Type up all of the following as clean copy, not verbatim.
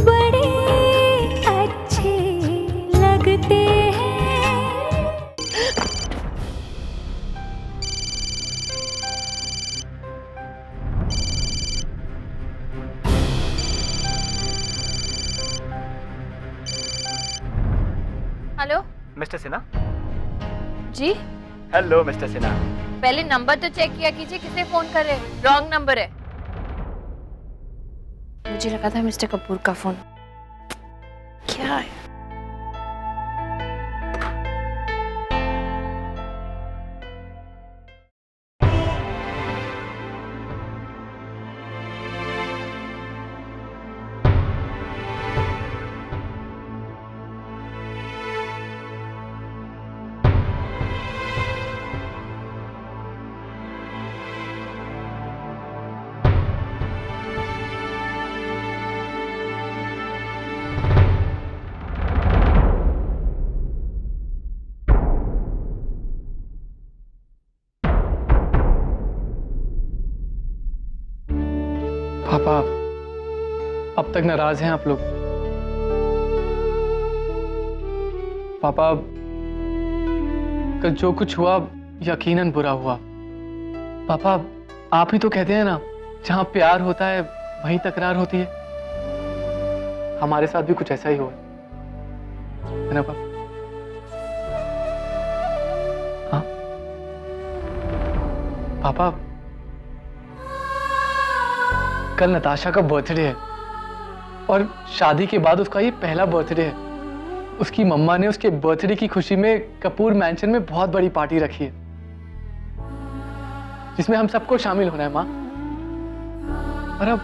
बड़े अच्छे लगते हैं। Hello mister Sinha. जी, हेलो मिस्टर सिन्हा। पहले नंबर तो चेक किया कीजिए, किसे फोन कर रहे हैं? रॉन्ग नंबर है। मुझे लगा था मिस्टर कपूर का फोन। क्या है? पापा, अब तक नाराज हैं आप लोग? पापा, कल जो कुछ हुआ यकीनन बुरा हुआ। पापा, आप ही तो कहते हैं ना, जहां प्यार होता है वहीं तकरार होती है। हमारे साथ भी कुछ ऐसा ही हुआ है ना पापा? हाँ पापा, कल नताशा का बर्थडे है और शादी के बाद उसका ये पहला बर्थडे है। उसकी मम्मा ने उसके बर्थडे की खुशी में कपूर मैंशन में बहुत बड़ी पार्टी रखी है, जिसमें हम सबको शामिल होना है माँ। और अब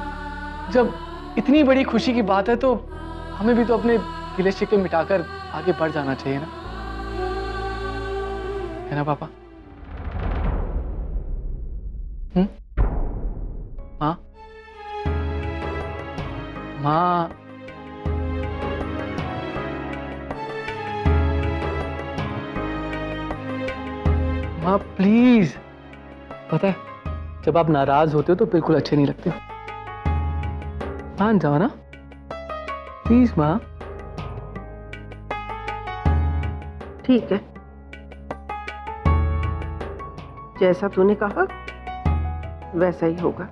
जब इतनी बड़ी खुशी की बात है तो हमें भी तो अपने गिले शिकवे मिटाकर आगे बढ़ जाना चाहिए ना, है ना पापा? हाँ माँ, माँ प्लीज। पता है, जब आप नाराज होते हो तो बिल्कुल अच्छे नहीं लगते। मान जाओ ना प्लीज माँ। ठीक है, जैसा तूने कहा वैसा ही होगा।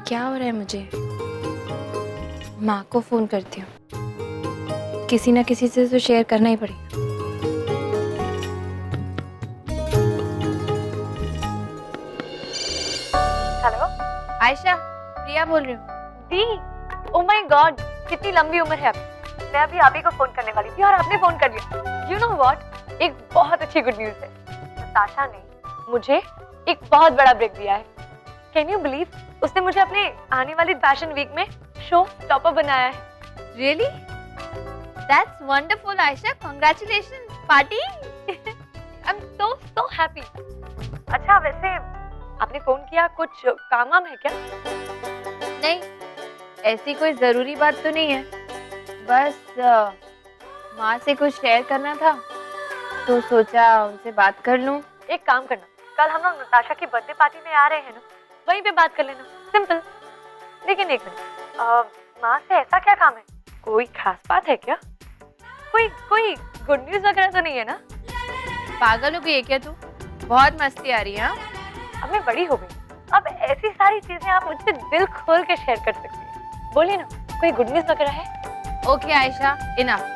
क्या हो रहा है? मुझे माँ को फोन करती हूँ, किसी ना किसी से तो शेयर करना ही पड़ेगा। हेलो आयशा, प्रिया बोल रही हूँ। दी, ओ माय गॉड, कितनी लंबी उम्र है आपकी। मैं अभी आप ही को फोन करने वाली थी और आपने फोन कर लिया। यू नो व्हाट, एक बहुत अच्छी गुड न्यूज है। नताशा ने मुझे एक बहुत बड़ा ब्रेक दिया है। कैन यू बिलीव, उसने मुझे अपने आने वाली फैशन वीक में शो टॉपर बनाया है। Really? That's wonderful Ayesha, congratulations. Party? I am so happy. अच्छा वैसे आपने फोन किया, कुछ काम वाम है क्या? नहीं, ऐसी कोई जरूरी बात तो नहीं है, बस माँ से कुछ शेयर करना था तो सोचा उनसे बात कर लूं। एक काम करना, कल हम लोग नताशा की बर्थडे पार्टी में आ रहे हैं ना, वहीं पे बात कर लेना, सिंपल। लेकिन एक मिनट, माँ से ऐसा क्या काम है? कोई खास बात है क्या? कोई गुड न्यूज वगैरह तो नहीं है ना? पागल हो गई है क्या तू? बहुत मस्ती आ रही है। हाँ? अब मैं बड़ी हो गई, अब ऐसी सारी चीजें आप मुझसे दिल खोल के शेयर कर सकती हैं। बोलिए ना, कोई गुड न्यूज वगैरह है? Okay Ayesha, enough.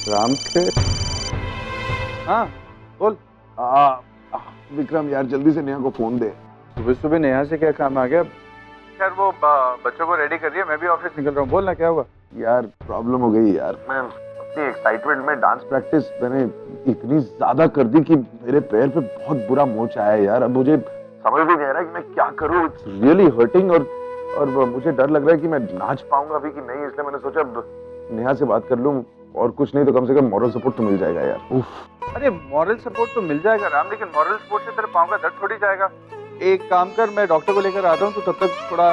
राम के। हाँ बोल। विक्रम यार, जल्दी से नेहा को फोन दे। सुबह सुबह नेहा से क्या काम आ गया? खैर वो बच्चों को रेडी कर रही है, मैं भी ऑफिस निकल रहा हूँ। बोलना क्या हुआ? यार प्रॉब्लम हो गई यार, मैं अपनी एक्साइटमेंट में डांस प्रैक्टिस मैंने इतनी ज्यादा कर दी कि मेरे पैर पे बहुत बुरा मोच आया है यार। अब मुझे समझ भी नहीं आ रहा कि मैं क्या करूं। इट्स रियली हर्टिंग और मुझे डर लग रहा है कि मैं नाच पाऊंगा अभी कि नहीं, इसलिए मैंने सोचा नेहा से बात कर लूं, और कुछ नहीं तो कम से कम मॉरल सपोर्ट तो मिल जाएगा यार। उफ। अरे मॉरल सपोर्ट तो मिल जाएगा राम, लेकिन मॉरल सपोर्ट से तेरे पाँव का दर्द थोड़ी जाएगा। एक काम कर, मैं डॉक्टर को लेकर आता हूँ, तो तब तक थोड़ा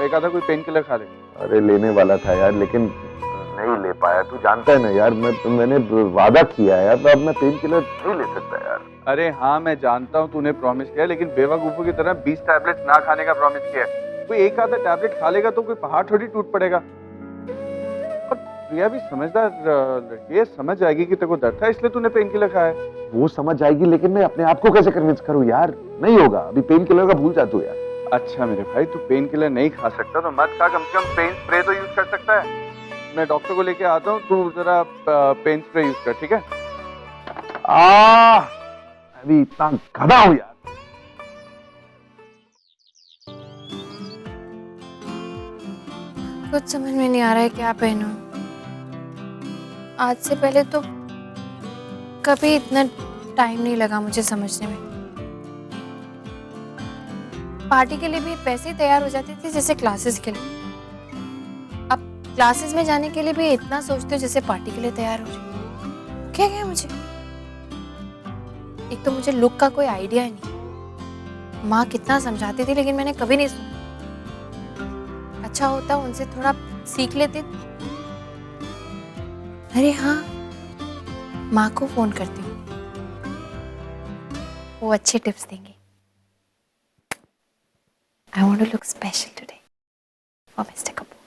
एक आधा कोई पेन किलर खा ले। अरे लेने वाला था यार, लेकिन नहीं ले पाया। तू जानता है ना यार, मैंने वादा किया है यार, अब मैं पेन किलर नहीं ले सकता यार। अरे हाँ मैं जानता हूँ तूने प्रॉमिस किया, लेकिन बेवकूफों की तरह 20 टैबलेट्स ना खाने का प्रॉमिस किया है। कोई एक आधा टैबलेट खा लेगा तो कोई पहाड़ थोड़ी टूट पड़ेगा। और प्रिया भी समझदार लड़की है, समझ जाएगी कि तेरे को दर्द था इसलिए तूने पेन किलर खाया है। वो समझ जाएगी, लेकिन मैं अपने आप को कैसे कन्विंस करूं यार? नहीं होगा, अभी पेन किलर का भूल जा तू यार। अच्छा मेरे भाई, तू पेन किलर नहीं खा सकता तो मत खा, कम से कम पेन स्प्रे तो यूज कर सकता है। मैं डॉक्टर को लेके आता हूँ, तू जरा पेन स्प्रे यूज कर, ठीक है? अभी इतना गधा हूँ यार। कुछ समझ में नहीं आ रहा है क्या पहनूं। आज से पहले तो कभी इतना टाइम नहीं लगा मुझे समझने में। पार्टी के लिए भी वैसे ही तैयार हो जाती थी जैसे क्लासेस के लिए। अब क्लासेस में जाने के लिए भी इतना सोचती हूँ जैसे पार्टी के लिए तैयार हो रही। क्या क्या मुझे, एक तो मुझे लुक का कोई आइडिया ही नहीं। माँ कितना समझाती थी लेकिन मैंने कभी नहीं सुना। अच्छा होता उनसे थोड़ा सीख लेते। अरे हाँ, माँ को फोन करती हूँ, वो अच्छे टिप्स देंगे। I want to look special today for Mr. Kapoor.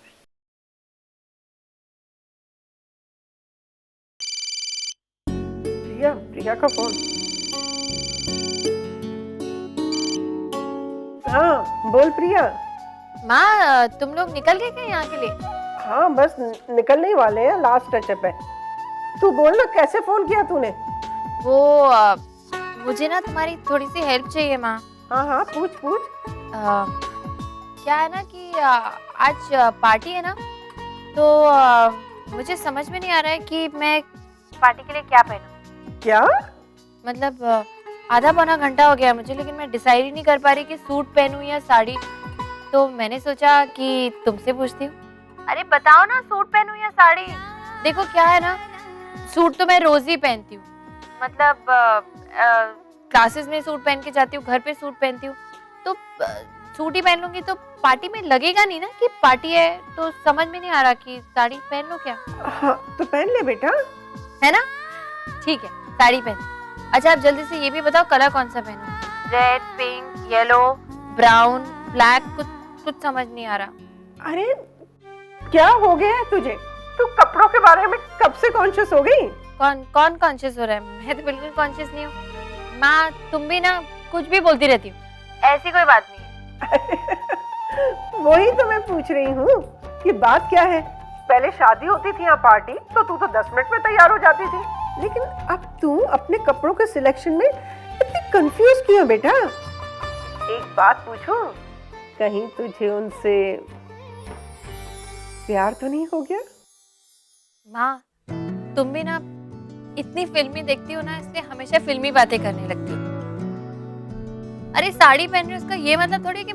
प्रिया का फोन। हाँ बोल प्रिया। माँ तुम लोग निकल गए क्या यहाँ के लिए? हाँ बस निकलने ही वाले हैं, लास्ट टचअप है। तू बोल ना, कैसे फोन किया तूने? वो मुझे ना तुम्हारी थोड़ी सी हेल्प चाहिए माँ। हाँ हाँ पूछ पूछ। क्या है ना कि आज पार्टी है ना, तो मुझे समझ में नहीं आ रहा है कि मैं पार्टी के लिए क्या पहनूं। क्या मतलब आधा पौना घंटा हो गया मुझे, लेकिन मैं डिसाइड ही नहीं कर पा रही कि सूट पहनूं या साड़ी। तो मैंने सोचा कि तुमसे पूछती हूँ। अरे बताओ ना, सूट पहनूं या साड़ी? देखो क्या है ना, सूट तो मैं रोज ही पहनती हूँ। मतलब क्लासेस में सूट पहन के जाती हूँ, घर पे सूट पहनती हूँ, तो सूट ही पहन लूंगी तो पार्टी में लगेगा नहीं ना कि पार्टी है। तो समझ में नहीं आ रहा कि साड़ी पहन लूं क्या। हाँ तो पहन ले बेटा, है ना? ठीक है, साड़ी पहन। अच्छा आप जल्दी से ये भी बताओ कलर कौन सा पहनूं? Red, pink, yellow, brown, black, कुछ समझ नहीं आ रहा। अरे क्या हो गया है तुझे? तू कपड़ों के बारे में कब से कॉन्शियस हो गई? कौन कॉन्शियस हो रहा है? मैं तो बिल्कुल कॉन्शियस नहीं हूँ। माँ तुम भी ना कुछ भी बोलती रहती हो, ऐसी कोई बात नहीं है। वही तो मैं पूछ रही हूँ कि बात क्या है। पहले शादी होती थी यहाँ पार्टी तो तू तो 10 मिनट में तैयार हो जाती थी, लेकिन अब तू अपने कपड़ों के सिलेक्शन में इतनी कंफ्यूज क्यों है बेटा? एक बात पूछूं, कहीं तुझे उनसे प्यार तो नहीं हो गया? माँ तुम भी ना इतनी फिल्मी देखती हो ना, इसलिए हमेशा फिल्मी बातें करने लगती हो। अरे साड़ी पहन रही हो उसका ये मतलब थोड़ी कि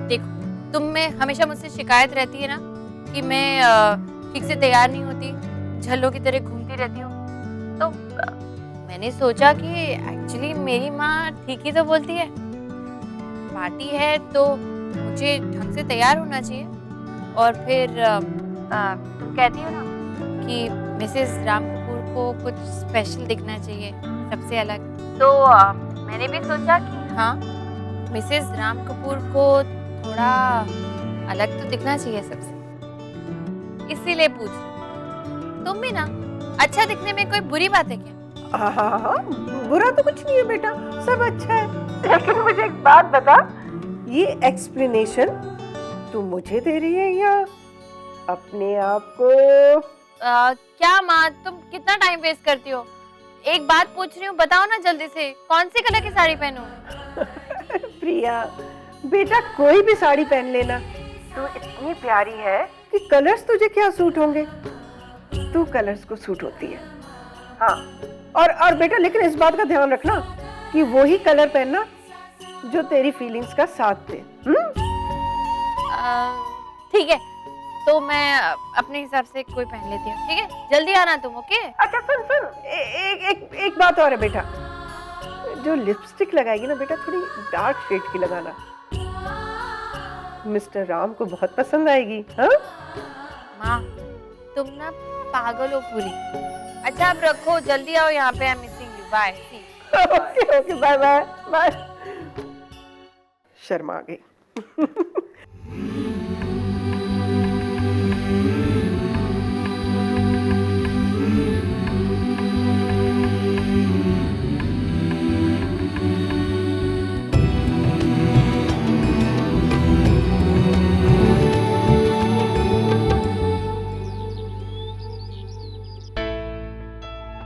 देखो तुम में हमेशा मुझसे शिकायत रहती है ना कि मैं ठीक से तैयार नहीं होती, झल्लों की तरह घूमती रहती हूँ। तो मैंने सोचा कि एक्चुअली मेरी माँ ठीक ही तो बोलती है। पार्टी है तो मुझे ढंग से तैयार होना चाहिए। और फिर कहती हो ना कि मिसेस राम कपूर को कुछ स्पेशल दिखना चाहिए, सबसे अलग। तो मैंने भी सोचा कि हाँ मिसेस राम कपूर को थोड़ा अलग तो दिखना चाहिए सबसे, इसीलिए पूछ रही। तुम भी ना अच्छा दिखने में कोई बुरी बात है क्या? हाँ, बुरा तो कुछ नहीं है बेटा, सब अच्छा है। लेकिन मुझे एक बात बता, ये एक्सप्लेनेशन तू मुझे दे रही है या अपने आप को? क्या माँ तुम कितना टाइम वेस्ट करती हो? एक बात पूछ रही हूँ, बताओ ना जल्दी से, कौन सी कलर की साड़ी पहनूं? प्रिया बेटा कोई भी साड़ी पहन लेना, तू इतनी प्यारी है कि कलर्स तुझे क्या सूट होंगे, तू कलर्स को सूट होती है। हाँ और बेटा लेकिन इस बात का ध्यान रखना कि वही कलर पहनना जो तेरी फीलिंग्स का साथ दे। ठीक है, तो मैं अपने हिसाब से कोई पहन लेती हूँ। ठीक है, जल्दी आना तुम। ओके? अच्छा सुन सुन, एक बात और है बेटा, जो लिपस्टिक लगाएगी ना बेटा, थोड़ी डार्क शेड की लगाना, मिस्टर राम को बहुत पसंद आएगी। हाँ माँ, तुम ना पागल हो पूरी। अच्छा आप रखो, जल्दी आओ यहाँ पे। I am missing you. Bye. Okay okay, bye bye bye. Sharma आ गई।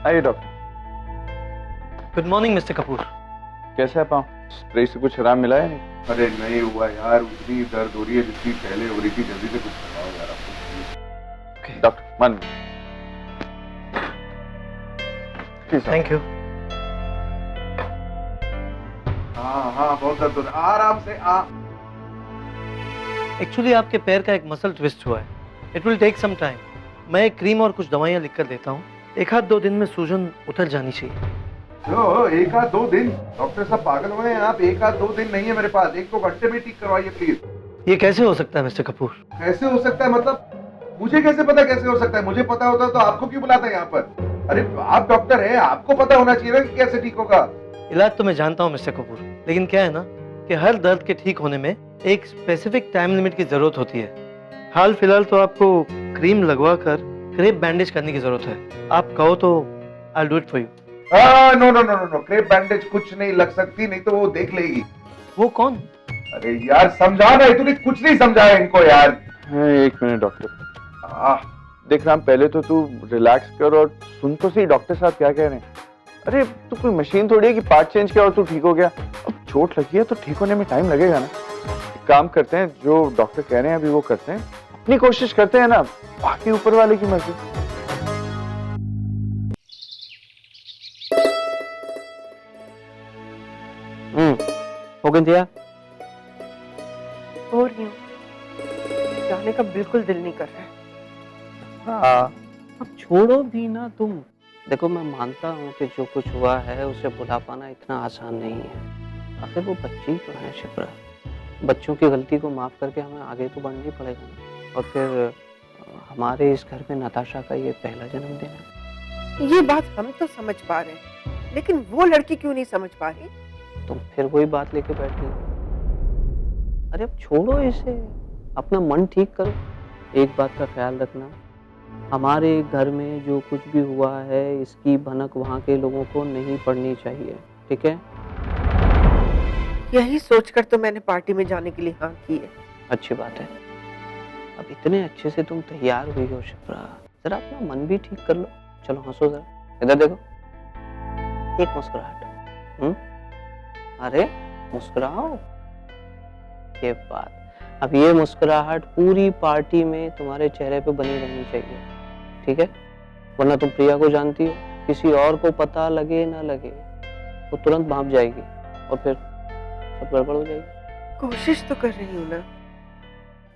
आइए doctor. Good morning mister Kapoor. कैसा है पाँव? स्प्रे से कुछ आराम मिला है नहीं? अरे नहीं हुआ यार, उतनी दर्द हो रही है जितनी पहले हो रही थी। जल्दी से कुछ कराओ यार आपको। डॉक्टर मान थैंक यू। हाँ हाँ, बहुत दर्द हो रहा है। आराम से आ। एक्चुअली आपके पैर का एक मसल ट्विस्ट हुआ है। It will take some time. मैं एक क्रीम और कुछ दवाइयाँ लिख कर देता हूँ। एक आध 2 दिन में सूजन उतर जानी चाहिए। जो 1 आध 2 दिन? डॉक्टर साहब पागल हुए हैं आप? 1 आध 2 दिन नहीं है मेरे पास, 1-2 घंटे में ठीक करवाइए प्लीज। ये कैसे हो सकता है मिस्टर कपूर? कैसे हो सकता है मतलब? मुझे कैसे पता कैसे हो सकता है? मुझे पता होता तो आपको क्यों बुलाता है यहाँ पर? अरे आप डॉक्टर हैं, आपको पता होना चाहिए ना कि कैसे ठीक होगा। इलाज तो मैं जानता हूँ मिस्टर कपूर, लेकिन क्या है ना कि हर दर्द के ठीक होने में एक स्पेसिफिक टाइम लिमिट की जरूरत होती है। हाल फिलहाल तो आपको क्रीम लगवा कर क्रेप बैंडेज करने की जरूरत है। आप कहो तो I do it for you. No no no no, crepe bandage कुछ नहीं लग सकती, नहीं तो वो देख लेगी। वो कौन? अरे यार समझा ना, तूने कुछ नहीं समझाया इनको यार। 1 मिनट डॉक्टर। देख राम, पहले तो तू रिलैक्स कर और सुन तो सही डॉक्टर साहब क्या कह रहे हैं। अरे तू कोई मशीन थोड़ी है कि पार्ट चेंज किया और तू ठीक हो गया। अब चोट लगी है तो ठीक होने में टाइम लगेगा ना। एक काम करते हैं, जो डॉक्टर कह रहे हैं अभी वो करते हैं, अपनी कोशिश करते हैं ना, बाकी ऊपर वाले की मर्जी। हो गया दिया? हो रही हूँ, जाने का बिल्कुल दिल नहीं कर रहा है। हाँ, अब छोड़ो भी ना तुम। देखो मैं मानता हूँ कि जो कुछ हुआ है उसे भुला पाना इतना आसान नहीं है। आखिर वो बच्ची तो है शिप्रा। बच्चों की गलती को माफ करके हमें आगे तो बढ़ना ही पड़ेगा ना। और फिर हमारे इस घर में नताशा का ये पहला जन्मदिन है। ये बात हम तो समझ पा रहे हैं, लेकिन वो लड़की क्यों नहीं समझ पा रही? तुम फिर वही बात लेके बैठ गई। अरे अब छोड़ो इसे, अपना मन ठीक करो। एक बात का ख्याल रखना, हमारे घर में जो कुछ भी हुआ है इसकी भनक वहाँ के लोगों को नहीं पड़नी चाहिए, ठीक है? यही सोचकर तो मैंने पार्टी में जाने के लिए हाँ की है। अच्छी बात है। अब इतने अच्छे से तुम तैयार हुई हो शिप्रा, जरा अपना मन भी ठीक कर लो। चलो हंसो जरा, इधर देखो, एक मुस्कुराहट। अरे मुस्कुराओ। ये बात, अब ये मुस्कुराहट पूरी पार्टी में तुम्हारे चेहरे पे बनी रहनी चाहिए, ठीक है? वरना तुम प्रिया को जानती हो, किसी और को पता लगे ना लगे वो तुरंत भाप जाएगी और फिर सब गड़बड़ हो जाएगी। कोशिश तो कर रही हूँ ना,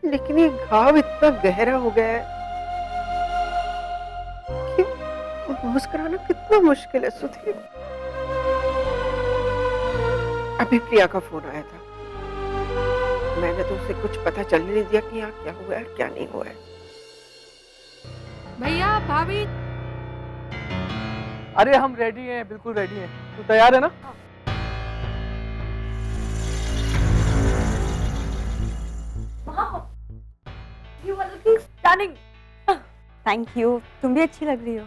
लेकिन ये घाव इतना गहरा हो गया है कि मुस्कुराना कितना मुश्किल है। सुधीर, अभी प्रिया का फोन आया था, मैंने तो उसे कुछ पता चलने नहीं दिया कि यहाँ क्या हुआ है क्या नहीं हुआ है। भैया भाभी, अरे हम रेडी हैं, बिल्कुल रेडी हैं। तू तैयार है ना? You are looking stunning. Thank you, तुम भी अच्छी लग रही हो।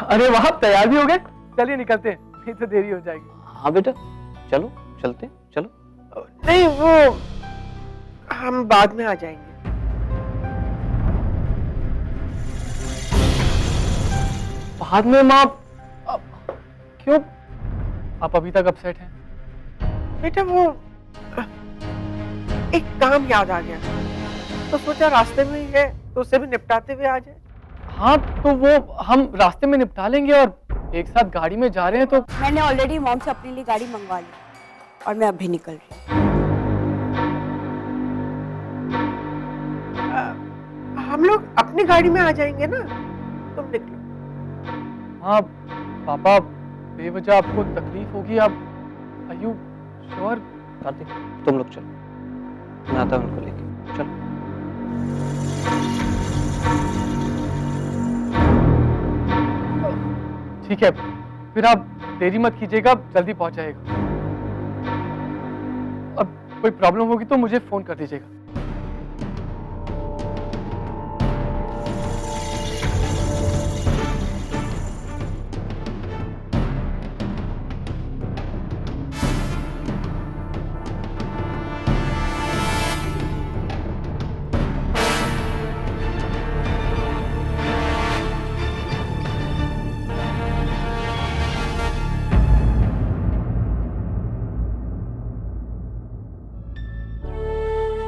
अरे वहाँ तैयार भी हो गए? चलिए निकलते हैं, नहीं तो देरी हो जाएगी। हाँ बेटा, चलो चलते, चलो। नहीं, वो हम बाद में आ जाएंगे। बाद में माँ? क्यों? आप अभी तक अपसेट हैं? बेटा वो एक काम याद आ गया, तो सोचा रास्ते में ही है तो उसे भी निपटाते हुए आ जाए। हाँ तो वो हम रास्ते में निपटा लेंगे और एक साथ गाड़ी में जा रहे हैं तो मैंने ऑलरेडी मॉम से अपने लिए गाड़ी मंगवा ली और मैं अभी निकल रही हूँ। हम लोग अपनी गाड़ी में आ जाएंगे ना, तुम निकलो। हाँ पापा, बेवजह आपको तकलीफ होगी। आप आर यू श्योर? कार्तिक तुम लोग चलो, मैं आता हूँ उनको लेके। चलो। ठीक है, फिर आप देरी मत कीजिएगा, जल्दी पहुंच जाएगा। अब कोई प्रॉब्लम होगी तो मुझे फोन कर दीजिएगा।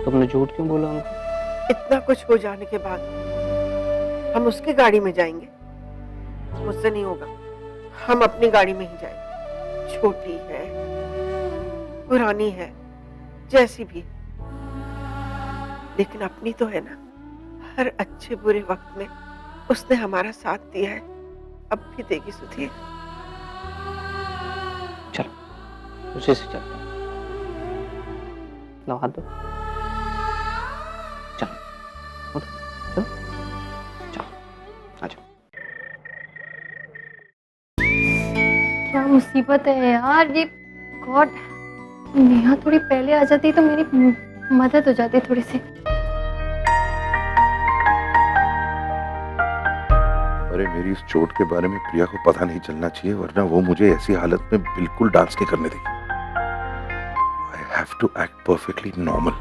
तुमने झूठ क्यों बोला उनको? इतना कुछ हो जाने के बाद हम उसकी गाड़ी में जाएंगे? मुझसे नहीं होगा, हम अपनी गाड़ी में ही जाएंगे। छोटी है, पुरानी है, जैसी भी, लेकिन अपनी तो है ना। हर अच्छे बुरे वक्त में उसने हमारा साथ दिया है, अब भी देगी सुधीर। चलो उसी से चलते हैं। लो हाथ दो। चलो उठो, चलो चलो आ जाओ। क्या मुसीबत है यार ये। गॉड, नेहा थोड़ी पहले आ जाती तो मेरी मदद हो जाती थोड़ी सी। अरे मेरी इस चोट के बारे में प्रिया को पता नहीं चलना चाहिए, वरना वो मुझे ऐसी हालत में बिल्कुल डांस नहीं करने देगी। I have to act perfectly normal.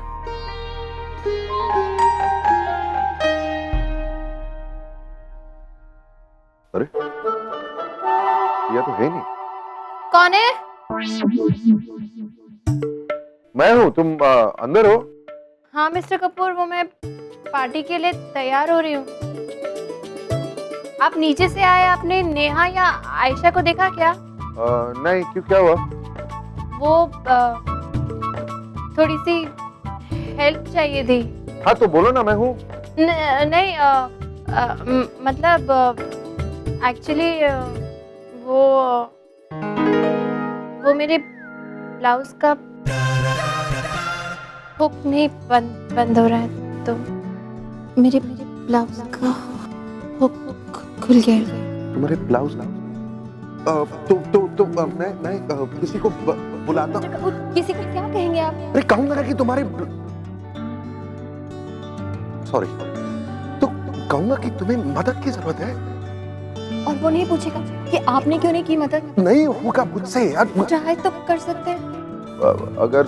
अरे प्रिया तो है नहीं। कौन है? मैं हूँ, तुम अंदर हो? हाँ मिस्टर कपूर, वो मैं पार्टी के लिए तैयार हो रही हूँ। आप नीचे से आए, आपने नेहा या आयशा को देखा क्या? नहीं, क्यों, क्या हुआ? वो थोड़ी सी हेल्प चाहिए थी। हाँ तो बोलो ना, मैं हूँ। नहीं मतलब एक्चुअली वो मेरे ब्लाउज का हुक नहीं बंद हो रहा है, तो मेरे ब्लाउज का हुक खुल गया है। तुम्हारे ब्लाउज ना तो मैं किसी को बुलाता हूँ। किसी को क्या कहेंगे आप? अरे कहूंगा ना कि तुम्हारे सॉरी तो कहूंगा कि तुम्हें मदद की जरूरत है। और वो नहीं पूछेगा कि आपने क्यों नहीं की मदद? नहीं होगा मुझसे यार। ट्राई तो कर सकते हैं। अगर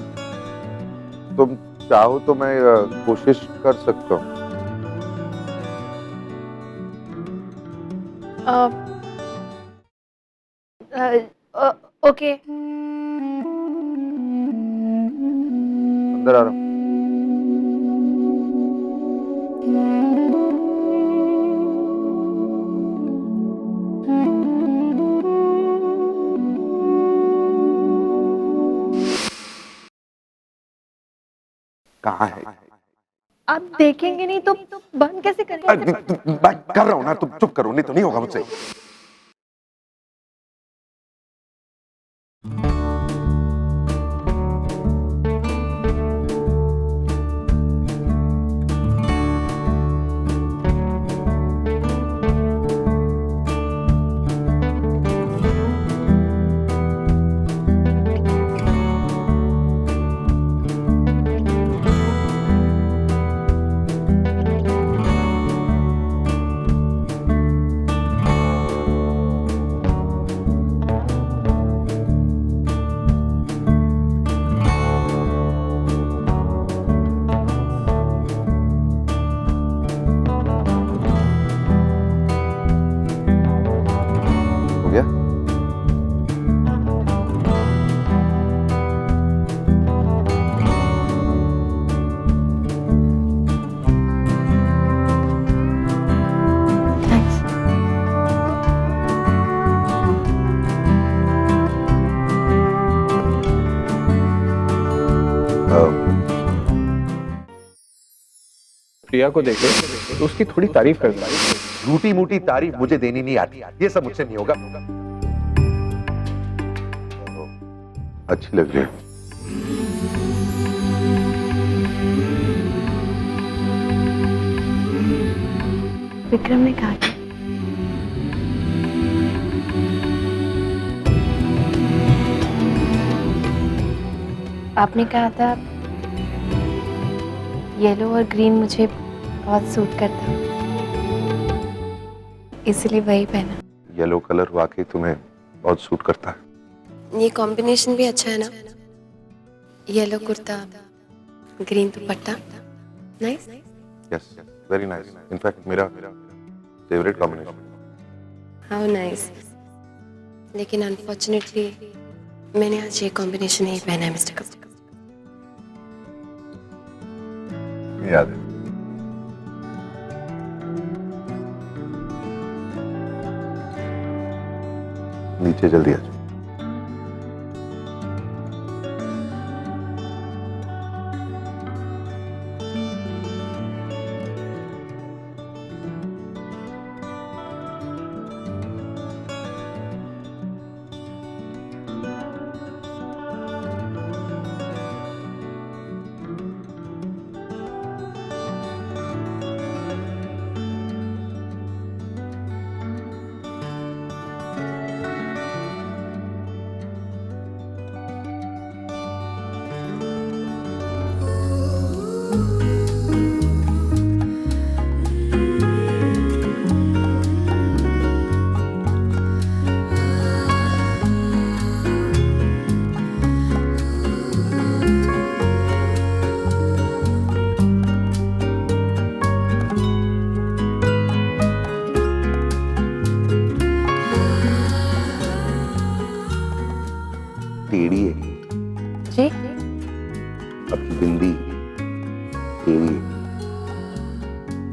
तुम चाहो तो मैं कोशिश कर सकता हूँ। ओके, अंदर आ रहा हूँ। कहाँ है? आप देखेंगे नहीं तो बंद कैसे करेंगे? मैं कर रहा हूँ ना, तुम चुप करो, नहीं तो नहीं होगा मुझसे। हो गया? थैंक्स। प्रिया को देखे तो उसकी थोड़ी तारीफ कर दूं। झूठी मूठी तारीफ मुझे देनी नहीं आती, ये सब मुझसे नहीं होगा। अच्छी लग रही है। विक्रम ने कहा था आपने कहा था येलो और ग्रीन मुझे बहुत सूट करता, इसलिए वही पहना। येलो कलर वाकई तुम्हें बहुत सूट करता है। ये कॉम्बिनेशन भी अच्छा है ना, येलो कुर्ता ग्रीन दुपट्टा, nice. Yes, very nice. In fact मेरा फेवरेट कॉम्बिनेशन। How nice. लेकिन अनफॉर्चुनेटली मैंने आज ये कॉम्बिनेशन नहीं पहना है मिस्टर कपूर। याद है। नीचे जल्दी आ जाओ। टेढ़ी है जी आपकी बिंदी, टेढ़ी है।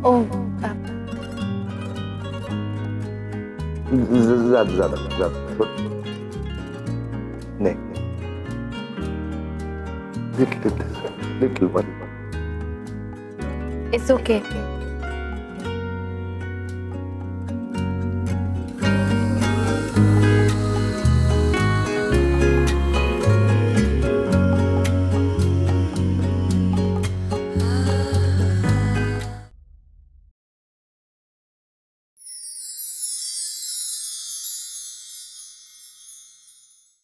ओह ज्यादा ज्यादा ज्यादा नहीं, लिटिल वन। It's okay.